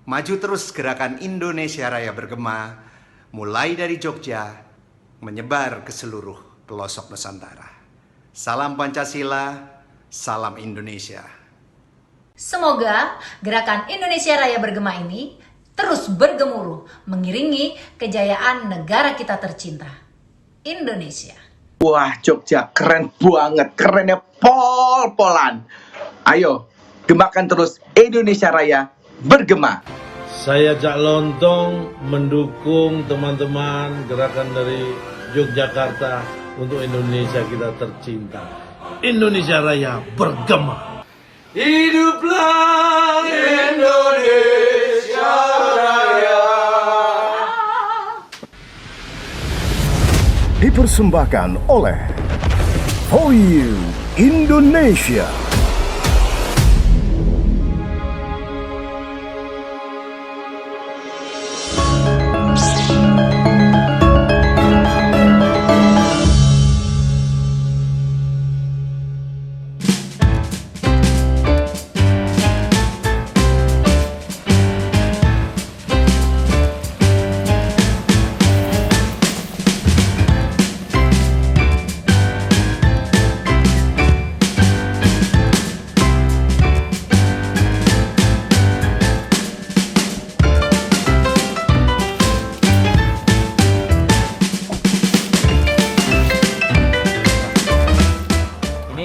Maju terus gerakan Indonesia Raya bergema, mulai dari Jogja, menyebar ke seluruh pelosok Nusantara. Salam Pancasila, salam Indonesia. Semoga gerakan Indonesia Raya bergema ini terus bergemuruh, mengiringi kejayaan negara kita tercinta, Indonesia. Wah, Jogja keren banget, kerennya pol-polan. Ayo, gemakan terus Indonesia Raya bergema. Saya Cak Lontong mendukung teman-teman gerakan dari Yogyakarta untuk Indonesia kita tercinta. Indonesia Raya bergema. Hiduplah Indonesia Raya. Dipersembahkan oleh For You Indonesia.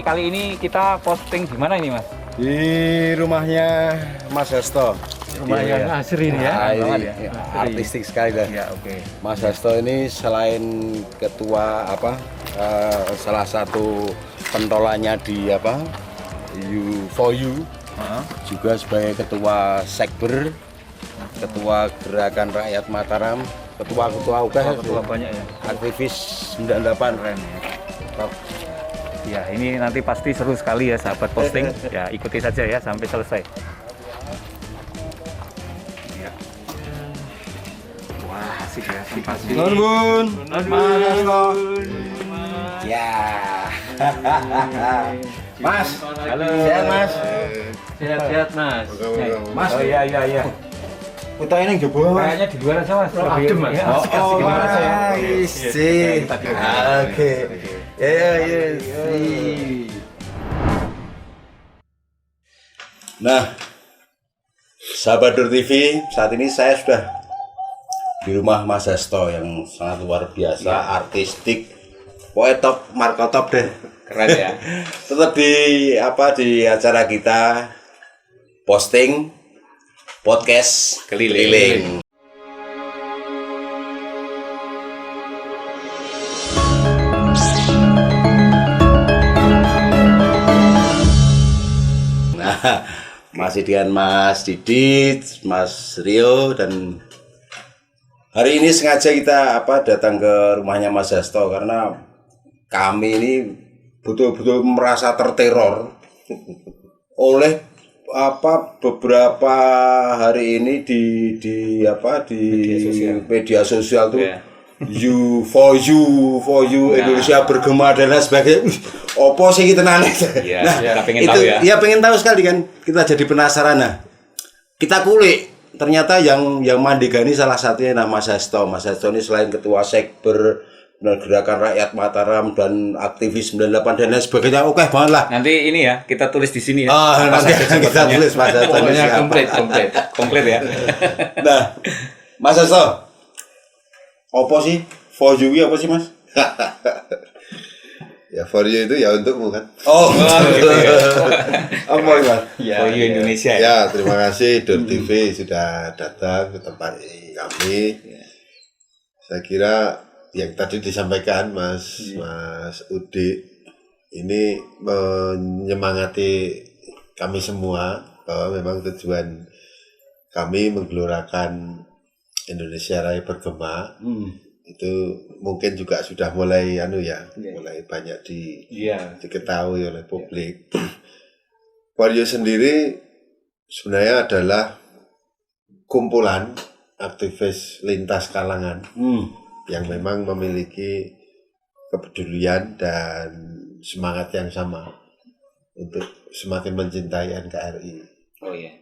Kali ini kita posting di mana ini, Mas? Di rumahnya Mas Hasto. Rumah yang asri ini ya. Artistik sekali dah. Ya, oke. Mas Hasto ini selain ketua salah satu pentolannya di For You, juga sebagai ketua Sekber, ketua Gerakan Rakyat Mataram, ketua banyak ya. Aktivis 98 Keren ya. Top. Ya, ini nanti pasti seru sekali ya sahabat posting. Ya, ikuti saja ya sampai selesai. Ya. Wah, asik ya, asik. Bun. Ya. Mas. Halo. Sehat, Mas. Sehat-sehat, Mas. Mas. Oh iya. Foto ini jebol. Kayaknya di luar aja, Mas. Adem, Mas. Ya, asik di luar aja ya. Isi. Oke. Ya. Nah, sahabat Dur TV, saat ini saya sudah di rumah Mas Hasto yang sangat luar biasa, artistik, pokoknya top, marka top deh. Keren ya. Tetap di acara kita posting podcast keliling. Nah, masih dengan Mas Didit, Mas Rio, dan hari ini sengaja kita datang ke rumahnya Mas Hasto karena kami ini betul-betul merasa terteror oleh beberapa hari ini di media sosial tuh. For you Indonesia bergema dan lain sebagainya. Opo sih kita nanya. Iya, pengen tahu sekali kan. Kita jadi penasaran. Nah, kita kulik. Ternyata yang mandigani salah satunya nama Mas Hasto. Mas Hasto ini selain ketua Sekber, Gerakan Rakyat Mataram dan aktivis 98 dan lain sebagainya. Oke banget lah. Nanti ini ya, kita tulis di sini ya. Nanti kita tulis Mas Hasto. Pokoknya komplit ya. Nah, Mas Hasto, apa sih For You apa sih, Mas? Ya For You itu ya untukmu kan. Oh gitu ya. Apa Mas? For You Indonesia. Ya, terima kasih Dur TV sudah datang ke tempat kami. Saya kira yang tadi disampaikan Mas Udi ini menyemangati kami semua bahwa memang tujuan kami menggelorakan Indonesia Raya bergema itu mungkin juga sudah mulai mulai banyak diketahui oleh publik. For You sendiri sebenarnya adalah kumpulan aktivis lintas kalangan yang memang memiliki kepedulian dan semangat yang sama untuk semakin mencintai NKRI. Oh iya.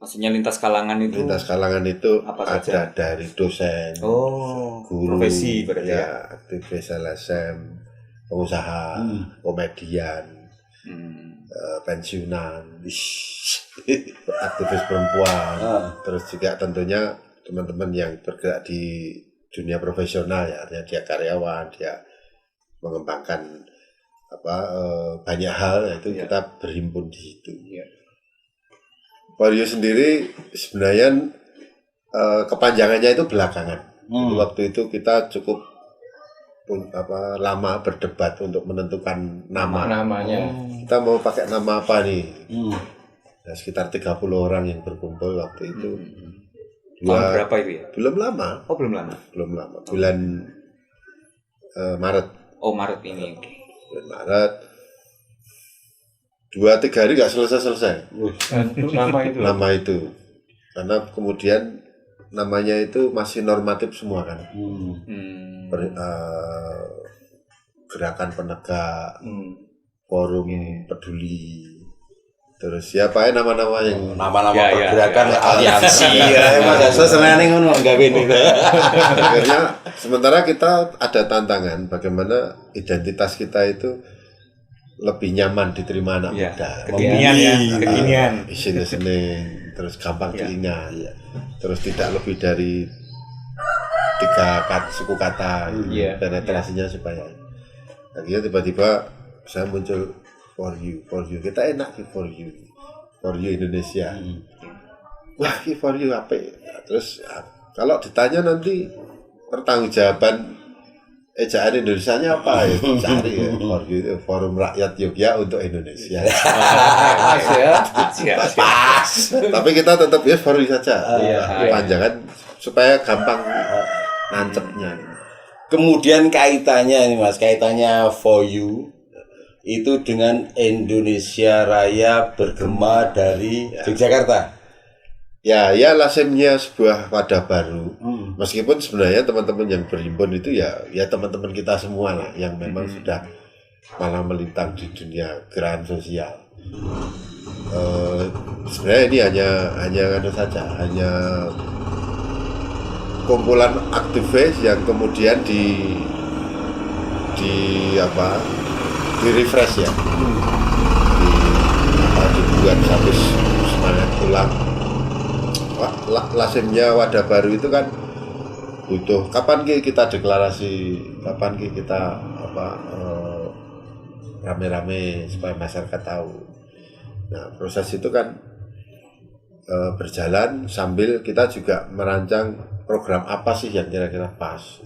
Maksudnya lintas kalangan itu? Lintas kalangan itu apa ada saja? dari dosen, guru, profesi berarti ya? aktivis LSM, pengusaha, komedian, pensiunan, aktivis perempuan, terus juga tentunya teman-teman yang bergerak di dunia profesional ya, artinya dia karyawan, dia mengembangkan banyak hal, yaitu kita berhimpun di situ. For You sendiri sebenarnya kepanjangannya itu belakangan. Waktu itu kita cukup lama berdebat untuk menentukan namanya. Kita mau pakai nama apa nih? Nah, sekitar 30 orang yang berkumpul waktu itu. Tahun berapa itu ya? Belum lama. Oh, belum lama. Bulan Maret. Oh, Maret ini. Bulan Maret. 2-3 hari nggak selesai. Nama itu. Karena kemudian namanya itu masih normatif semua kan. Gerakan penegak, forum peduli, terus siapa ya nama-nama yang pergerakan aliansi ya Mas senane ngono gawe niku. Akhirnya sementara kita ada tantangan bagaimana identitas kita itu lebih nyaman diterima anak muda. Kekinian. Isinya Senin, terus gampang diingat. Terus tidak lebih dari 3 suku kata, penetrasinya supaya. Akhirnya tiba-tiba saya muncul For You. Kita enak For You Indonesia. Wah, For You apa? Nah, terus kalau ditanya nanti pertanggungjawaban ejaan Indonesianya apa ya? Cari ya For You itu Forum Rakyat Yogyakarta untuk Indonesia. Pas. Tapi kita tetap ya For You saja. Panjangan supaya gampang nancepnya. Kemudian kaitannya nih Mas, kaitannya For You itu dengan Indonesia Raya Bergema dari Yogyakarta. Ya lasemnya sebuah wadah baru. Meskipun sebenarnya teman-teman yang berhimpun itu ya teman-teman kita semua lah yang memang sudah malah melintang di dunia gerakan sosial. Sebenarnya ini hanya kumpulan aktivis yang kemudian di refresh ya, dibuat habis semangat pulang. Lazimnya wadah baru itu kan butuh kapan kita deklarasi, kapan kita rame-rame supaya masyarakat tahu. Nah, proses itu kan berjalan sambil kita juga merancang program apa sih yang kira-kira pas,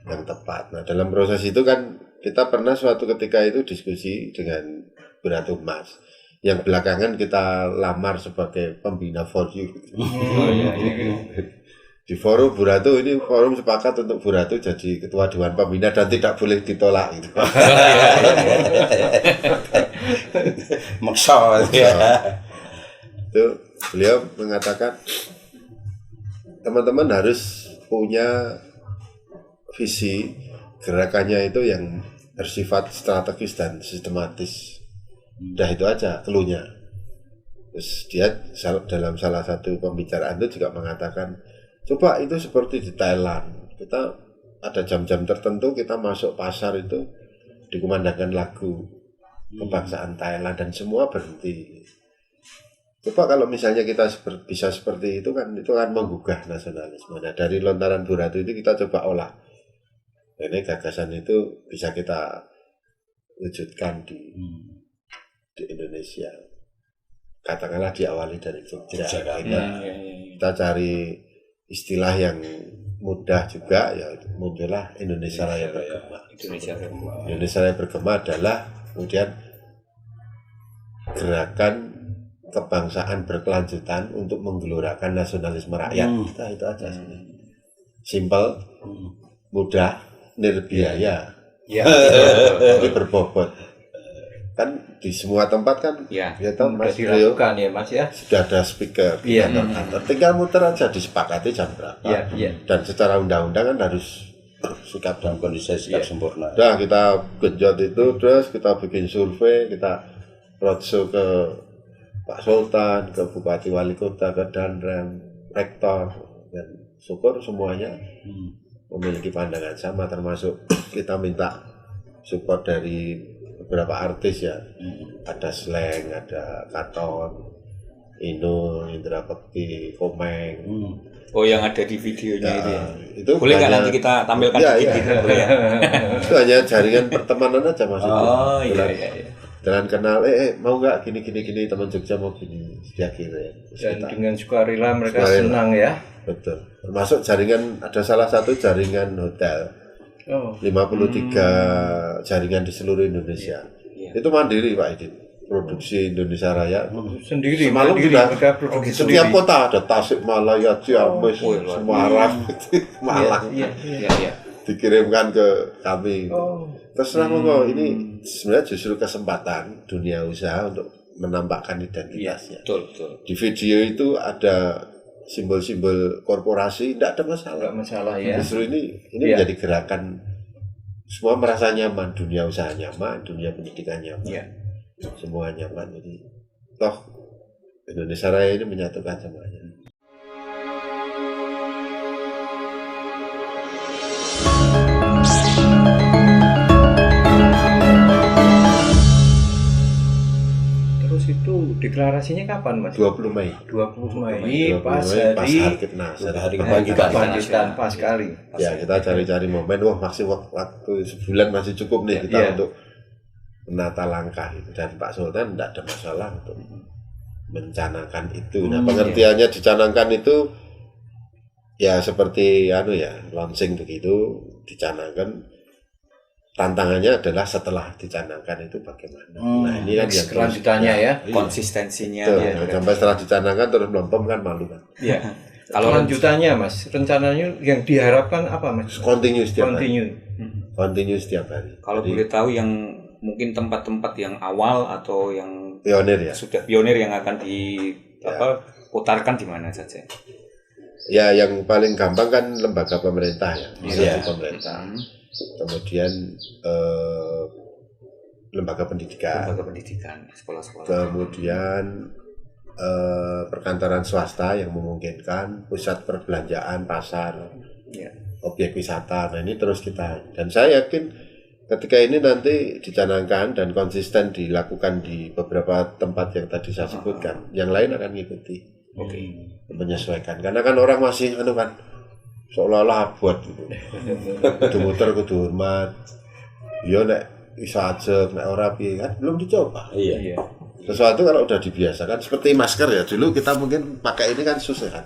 yang tepat. Nah, dalam proses itu kan kita pernah suatu ketika itu diskusi dengan Buratu Mas, yang belakangan kita lamar sebagai pembina For You. Di forum Buratu ini forum sepakat untuk Buratu jadi ketua dewan pembina dan tidak boleh ditolak gitu. Maksa ya. Itu beliau mengatakan teman-teman harus punya visi gerakannya itu yang bersifat strategis dan sistematis. Udah itu aja keluhnya. Terus dia dalam salah satu pembicaraan itu juga mengatakan, coba itu seperti di Thailand. Kita ada jam-jam tertentu kita masuk pasar itu dikumandangkan lagu kebangsaan Thailand dan semua berhenti. Coba kalau misalnya kita bisa seperti itu kan menggugah nasionalisme. Nah, dari lontaran Buratu itu kita coba olah. Ini gagasan itu bisa kita wujudkan di Indonesia. Katakanlah diawali dari Jogja. Kita cari istilah yang mudah juga, ya muncullah Indonesia Raya Bergema. Indonesia Raya Bergema adalah kemudian gerakan kebangsaan berkelanjutan untuk menggelorakan nasionalisme rakyat. Nah, itu aja sebenarnya. Simpel, mudah, nirbiaya, tapi berbobot. Kan di semua tempat kan, tahu Mas Rio, ya Mas ya. Sudah ada speaker di kantor-kantor. Tinggal muter aja, disepakati jam berapa. Dan secara undang-undang kan harus sikap dan kondisi sikap sempurna. Nah, kita genjot itu, terus kita bikin survei, kita roadshow ke Pak Sultan, ke Bupati Wali Kota, ke Danrem, Rektor, dan syukur semuanya memiliki pandangan sama, termasuk kita minta support dari beberapa artis ya. Ada Slang, ada Katon, Inul, Indra Bekti, Komeng. Oh, yang ada di videonya Ya, itu ya. itu Boleh nggak hanya- nanti kita tampilkan Ya, dikit ya. gitu, boleh ya? Itu hanya jaringan pertemanan aja maksudnya. Oh iya Jalan- iya. Iya. jalan kenal, mau nggak gini teman Jogja mau gini, dia kira. Terus Dan kita- dengan sukarela mereka Sukarela. senang ya. Betul. Termasuk jaringan, ada salah satu jaringan hotel. Oh. 53 jaringan di seluruh Indonesia. Iya. Itu mandiri Pak Idin. Produksi Indonesia Raya. Sendiri, Semalam mandiri, sudah mereka produksi setiap sendiri. kota ada Tasikmalaya, Ciamis, Semarang, Malang. Iya. Iya. Dikirimkan ke kami. Oh. Terserah monggo, ini sebenarnya justru kesempatan dunia usaha untuk menampakkan identitasnya. Betul, betul. Di video itu ada simbol-simbol korporasi, tidak ada masalah. Enggak masalah ya. Justru ini Iya. menjadi gerakan semua merasa nyaman, dunia usaha nyaman, dunia pendidikan nyaman, Iya. semua nyaman. Jadi toh Indonesia Raya ini menyatukan semuanya. Terus itu deklarasinya kapan Mas? 20 Mei. 20 Mei 20 pas Mei, pas hari hari Kepnas, hari kebangkitan pas sekali. Ya, kita cari-cari momen, wah masih waktu sebulan masih cukup nih kita Iya. untuk menata langkah itu. Dan Pak Sultan tidak ada masalah untuk mencanangkan itu. Nah, pengertiannya dicanangkan itu ya seperti launching begitu, dicanangkan. Tantangannya adalah setelah dicanangkan itu bagaimana. Nah, ini kan yang Kelanjutannya ya. Konsistensinya. Tuh, ya. sampai setelah dicanangkan terus melempem kan malu kan. Iya. Kalau Kelanjutannya Mas, rencananya yang diharapkan apa Mas? Continue setiap hari. Continue. Continue setiap hari. kalau Jadi, boleh tahu yang mungkin tempat-tempat yang awal atau yang pionir ya. sudah pionir yang akan putarkan di mana saja. Ya, yang paling gampang kan lembaga pemerintah ya, Iya. pemerintah. Kemudian lembaga pendidikan, Lembaga pendidikan, sekolah-sekolah. kemudian perkantoran swasta yang memungkinkan, pusat perbelanjaan, pasar, Iya. objek wisata. Nah, ini terus kita, dan saya yakin ketika ini nanti dicanangkan dan konsisten dilakukan di beberapa tempat yang tadi saya sebutkan, yang lain akan mengikuti. Oke. Menyesuaikan, karena kan orang masih seolah-olah buat gitu. Kudu muter, kudu hormat. Ya nek iso aja, nek ora piye kan belum dicoba. Iya. Sesuatu kalau udah dibiasakan seperti masker ya, dulu kita mungkin pakai ini kan susah kan.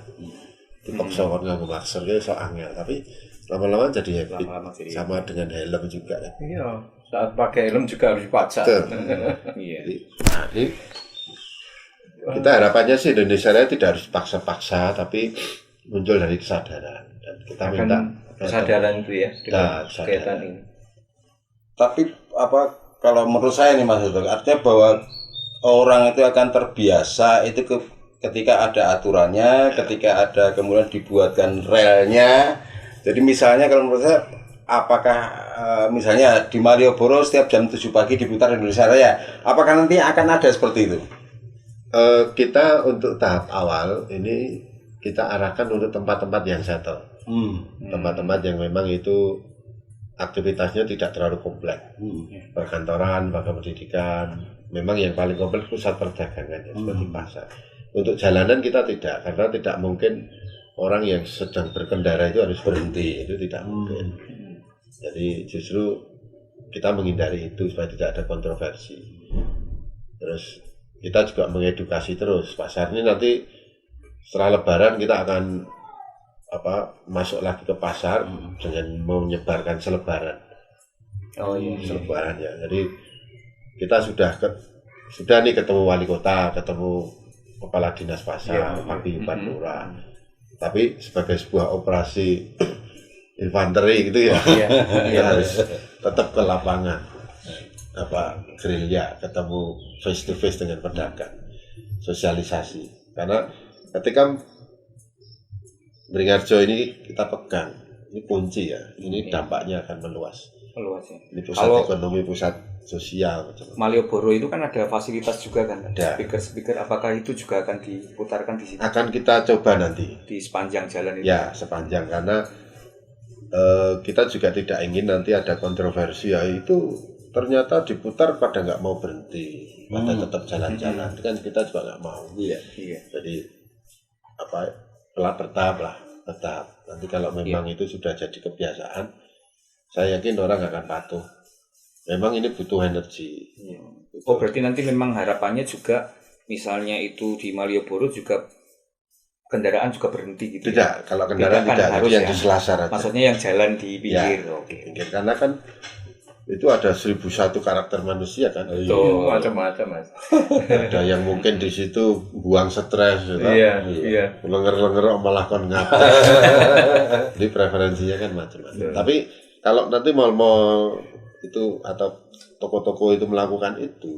Dipaksa kan nganggo masker ya iso angel, tapi lama-lama jadi habit. Lama-lama jadi Sama dengan helm juga kan. Iya, saat pakai helm juga harus dipaksa. Betul. Iya. Nah, ini kita harapannya sih Indonesia Raya tidak harus paksa-paksa, tapi muncul dari kesadaran. Dan kita Akan minta kesadaran itu ya dengan Nah, kesadaran. kegiatan ini. Tapi kalau menurut saya nih Mas Sultan, artinya bahwa orang itu akan terbiasa itu ketika ada aturannya, ketika ada kemudian dibuatkan relnya. Jadi misalnya kalau menurut saya, apakah misalnya di Malioboro setiap jam 7 pagi diputar Indonesia Raya, apakah nanti akan ada seperti itu? Kita untuk tahap awal ini kita arahkan untuk tempat-tempat yang settle, tempat-tempat yang memang itu aktivitasnya tidak terlalu kompleks, perkantoran, lembaga pendidikan, memang yang paling kompleks pusat perdagangan ya, seperti pasar. Untuk jalanan kita tidak, karena tidak mungkin orang yang sedang berkendara itu harus berhenti, itu tidak mungkin. Jadi justru kita menghindari itu supaya tidak ada kontroversi. Terus kita juga mengedukasi terus. Pasar ini nanti setelah Lebaran kita akan masuk lagi ke pasar dengan menyebarkan selebaran. Oh iya. Selebaran ya. Jadi kita sudah nih ketemu wali kota, ketemu kepala dinas pasar, paguyuban lurah. Tapi sebagai sebuah operasi infanteri gitu ya, kita harus tetap ke lapangan, gerilya, ketemu face to face dengan pedagang, sosialisasi. Karena ketika Beringharjo ini kita pegang, ini kunci ya, ini dampaknya akan meluas. Meluas ya. Ini pusat ekonomi, pusat sosial macam-macam. Malioboro itu kan ada fasilitas juga kan, Ada. speaker-speaker. Apakah itu juga akan diputarkan di sini Akan kita coba nanti. di sepanjang jalan itu? Ya, sepanjang karena kita juga tidak ingin nanti ada kontroversi ya itu ternyata diputar pada nggak mau berhenti, pada tetap jalan-jalan. Itu kan kita juga nggak mau. Iya. Jadi apa bertahap lah, tetap. Nanti kalau memang itu sudah jadi kebiasaan, saya yakin orang akan patuh. Memang ini butuh energi. Oh, berarti nanti memang harapannya juga misalnya itu di Malioboro juga kendaraan juga berhenti gitu. Tidak, kalau kendaraan tidak, harus itu yang ya. di Selasar aja. Maksudnya yang jalan di pinggir. Ya, Oke. pinggir. Karena kan itu ada 1001 karakter manusia kan. Betul. Macam-macam mas. Ada yang mungkin di situ buang stres gitu. Iya. Lenger-lenger malah kon ngapa. Jadi preferensinya kan macam-macam. Tapi kalau nanti mal-mal itu atau toko-toko itu melakukan itu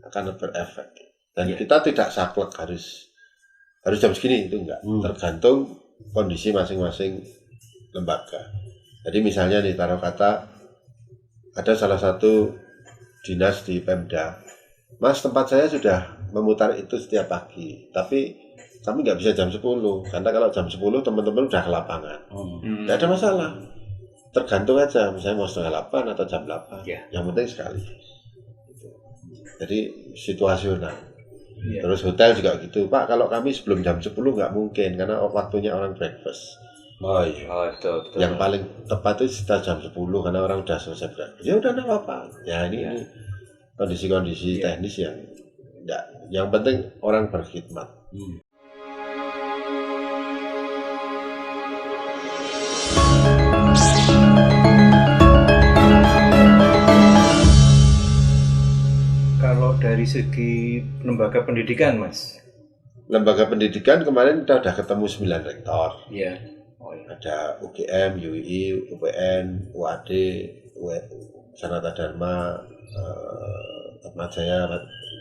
akan berefek. Dan kita tidak saklek harus jam segini, itu enggak. Tergantung kondisi masing-masing lembaga. Jadi misalnya nih taruh kata ada salah satu dinas di Pemda, Mas tempat saya sudah memutar itu setiap pagi, tapi kami nggak bisa jam 10 karena kalau jam 10 teman-teman udah ke lapangan. Nggak ada masalah, tergantung aja misalnya mau setengah 8 atau jam 8 yang penting sekali. Jadi situasional. Terus hotel juga gitu, Pak kalau kami sebelum jam 10 nggak mungkin karena waktunya orang breakfast. Betul. Yang paling tepat itu sekitar jam 10 karena orang udah selesai breakfast. Ya udah enggak apa-apa. Ya ini kondisi-kondisi teknis yang enggak, yang penting orang berkhidmat. Kalau dari segi lembaga pendidikan mas. Lembaga pendidikan kemarin kita udah ketemu 9 rektor. Iya. Ada UGM, UII, UPN, UAD, Sanata Dharma, Atmajaya,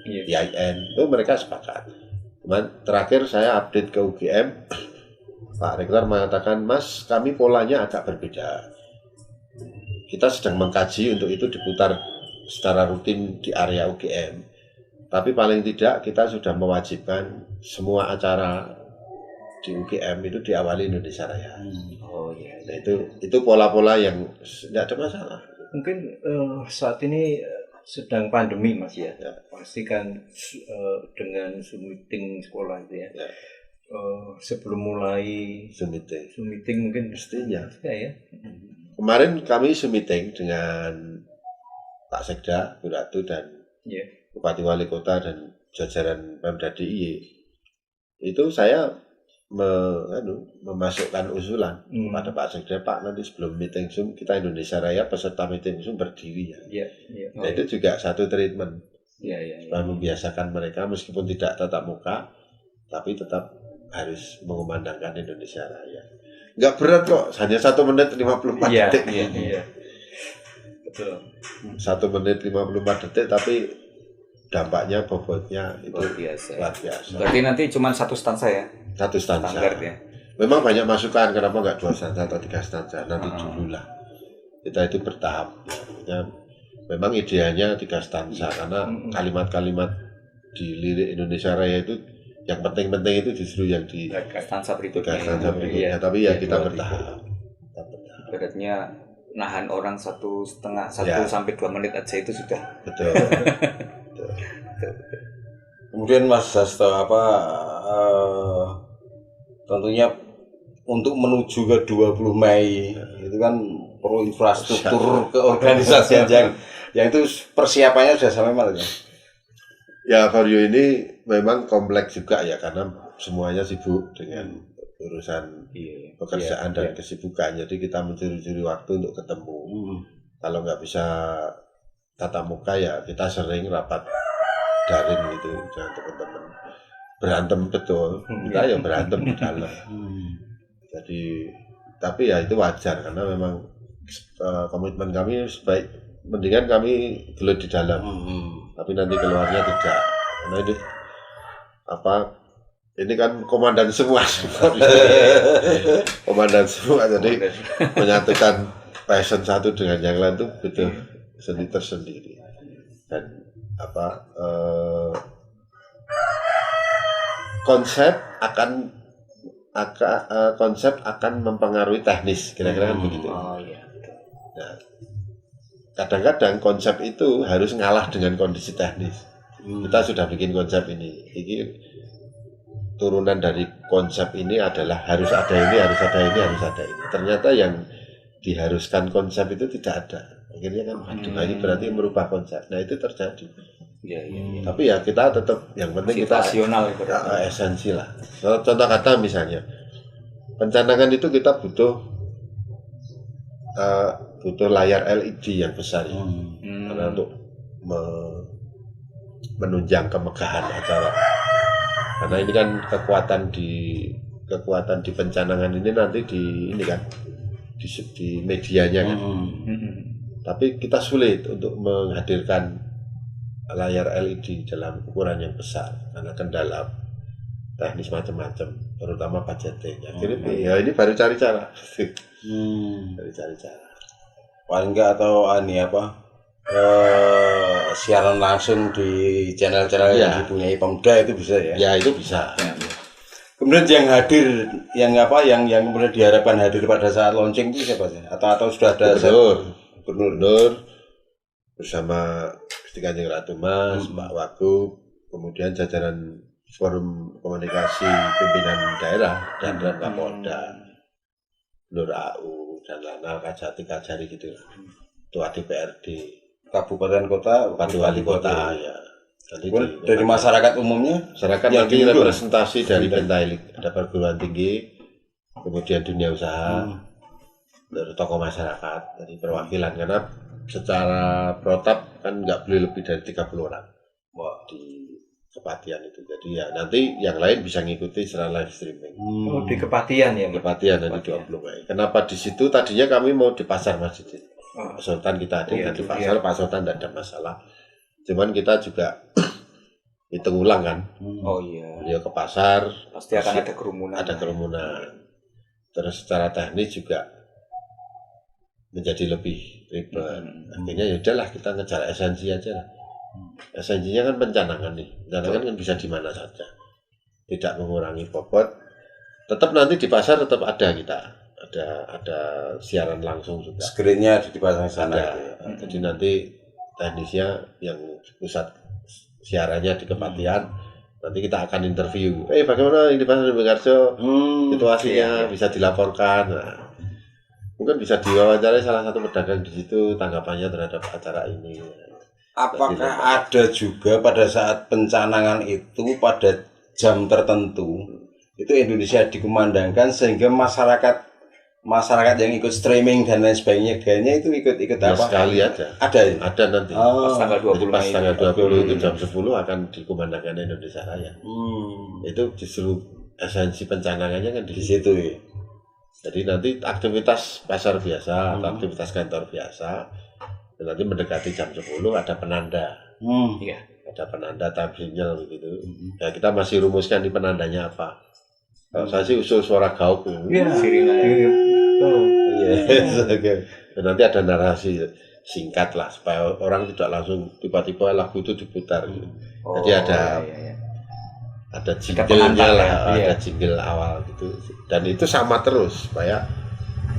IAIN, itu mereka sepakat. Terakhir saya update ke UGM, Pak Rektor mengatakan, Mas, kami polanya agak berbeda. Kita sedang mengkaji untuk itu diputar secara rutin di area UGM. Tapi paling tidak kita sudah mewajibkan semua acara di UGM itu diawali Indonesia Raya. Nah itu pola-pola yang tidak ada masalah. Mungkin saat ini sedang pandemi mas ya. Pasti kan dengan Zoom meeting sekolah itu ya. Sebelum mulai Zoom meeting mungkin mestinya. Ya. Kemarin kami Zoom meeting dengan Pak Sekda, Bu Ratu dan Bupati Wali Kota dan jajaran Pemda DIY. Itu saya memasukkan usulan kepada Pak Sekda, Pak nanti sebelum meeting Zoom kita Indonesia Raya peserta meeting Zoom berdiri ya. Nah itu juga satu treatment supaya membiasakan mereka meskipun tidak tatap muka tapi tetap harus mengumandangkan Indonesia Raya. Nggak berat kok, hanya 1 menit 54 detik. Betul. 1 menit 54 detik tapi dampaknya bobotnya itu luar biasa. Berarti nanti cuma 1 stansa ya? 1 stansa. Standar ya. Memang banyak masukan kenapa nggak 2 stansa atau 3 stansa nanti dulu lah. Kita itu bertahap. Ya, memang idealnya 3 stansa karena kalimat-kalimat di lirik Indonesia Raya itu yang penting-penting itu justru yang di stansa berikutnya. Tapi ya kita bertahap. Beratnya nahan orang 1,5 sampai 2 menit aja itu sudah. Betul. Kemudian Mas Hasto tentunya untuk menuju ke 20 Mei itu kan perlu infrastruktur keorganisasian yang itu persiapannya sudah sampai mana ya? Ya Vario ini memang kompleks juga ya karena semuanya sibuk dengan urusan pekerjaan dan kesibukan. Jadi kita mencuri-curi waktu untuk ketemu. Kalau nggak bisa tatap muka ya kita sering rapat daring gitu dengan teman-teman. Berantem betul, kita ya berantem di dalam. Jadi tapi ya itu wajar karena memang komitmen kami sebaik mendingan kami gelut di dalam. Tapi nanti keluarnya tidak. Karena ini ini kan komandan semua. Komandan semua jadi menyatukan passion satu dengan yang lain itu betul seni tersendiri. Dan konsep akan mempengaruhi teknis, kira-kira kan begitu. Oh iya. Nah, kadang-kadang konsep itu harus ngalah dengan kondisi teknis. Kita sudah bikin konsep ini turunan dari konsep ini adalah harus ada ini, harus ada ini, harus ada ini. Ternyata yang diharuskan konsep itu tidak ada. Akhirnya kan ini berarti merubah konsep. Nah itu terjadi. Iya. Tapi ya kita tetap yang penting kita esensi lah. Contoh kata misalnya pencanangan itu kita butuh layar LED yang besar ya. Karena untuk menunjang kemegahan acara. Karena ini kan kekuatan di pencanangan ini nanti di medianya kan. Tapi kita sulit untuk menghadirkan layar LED dalam ukuran yang besar karena kendala teknis macam-macam, terutama budgeting. Akhirnya ya ini baru cari cara. Baru cari cara. Paling enggak atau siaran langsung di channel-channel yang dipunyai Pemda itu bisa ya? Ya itu bisa. Kemudian yang hadir, yang kemudian diharapkan hadir pada saat launching itu siapa sih? Atau sudah ada Gubernur bersama Gusti Kanjeng Ratu Mas, Pak Wagub, kemudian jajaran forum komunikasi pimpinan daerah dan Kapolda, Nur AU dan Lanal Kajati gitu. Ketua DPRD, kabupaten kota, bupati wali kota ya. Dari masyarakat umumnya, masyarakat nanti representasi dari Pentailik, ada perguruan tinggi, kemudian dunia usaha, dari tokoh masyarakat, dari perwakilan karena secara protap kan nggak boleh lebih dari 30 orang di Kepatian itu. Jadi ya nanti yang lain bisa ngikuti secara live streaming. Di Kepatian ya? Kepatian nanti 20 Mei. Kenapa di situ? Tadinya kami mau di pasar Masjid. Pak Sultan kita ada di pasar, Pak Sultan tidak ada masalah. Cuman kita juga hitung ulang kan. Oh iya. Beliau ke pasar pasti akan ada kerumunan. Ada kerumunan. Terus secara teknis juga menjadi lebih ribet. Akhirnya ya udahlah kita ngejar esensi aja lah. Esensinya kan pencanangan nih. Pencanangan kan bisa di mana saja. Tidak mengurangi bobot. Tetap nanti di pasar tetap ada kita. Ada siaran langsung juga. Screen-nya dipasang sana. Jadi nanti teknisnya yang pusat siarannya di Kepatian, nanti kita akan interview. Bagaimana ini Pasar Bengkarjo? Situasinya bisa dilaporkan. Nah, mungkin bisa diwawancarai salah satu pedagang di situ tanggapannya terhadap acara ini. Apakah ada juga pada saat pencanangan itu pada jam tertentu itu Indonesia dikumandangkan sehingga masyarakat yang ikut streaming dan lain sebagainya kayaknya itu ikut ya, apa? Sekali aja. Ada nanti. Pas tanggal 20 pas tanggal 20 itu jam 10 akan dikumandangkan Indonesia Raya. Itu justru esensi pencanangannya kan di situ ya. Jadi nanti aktivitas pasar biasa atau aktivitas kantor biasa nanti mendekati jam 10 ada penanda. Iya. Ada penanda time signal begitu. Ya kita masih rumuskan di penandanya apa. Kalau saya sih usul suara gauk. Iya. Dan nanti ada narasi singkat lah supaya orang tidak langsung tiba-tiba lagu itu diputar. Jadi ada jingle-nya lah, ada jingle awal gitu. Dan itu sama terus supaya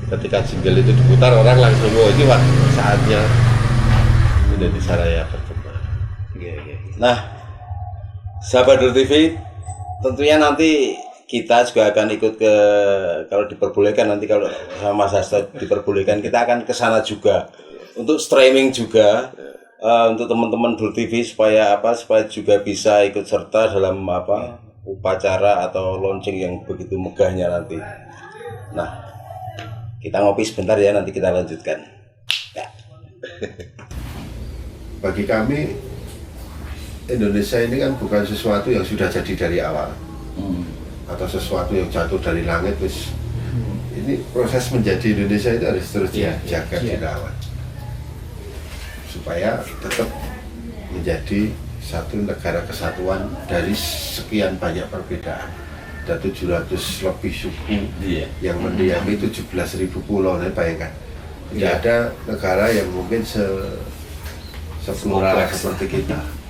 ketika jingle itu diputar orang langsung ini saatnya Indonesia Raya berkembang. Nah, sahabat Dul TV, tentunya nanti kita juga akan ikut ke, kalau diperbolehkan nanti kalau sama Mas Hasto diperbolehkan kita akan ke sana juga untuk streaming juga untuk teman-teman Dul TV supaya juga bisa ikut serta dalam upacara atau launching yang begitu megahnya nanti. Nah, kita ngopi sebentar ya, nanti kita lanjutkan. Ya. Bagi kami Indonesia ini kan bukan sesuatu yang sudah jadi dari awal. Atau sesuatu yang jatuh dari langit terus ini proses menjadi Indonesia itu harus terus dijaga, dirawat supaya tetap menjadi satu negara kesatuan dari sekian banyak perbedaan. Ada 700 lebih suku yang mendiami 17.000 pulau. Nah, bayangkan tidak ada negara yang mungkin Semoga seperti kita.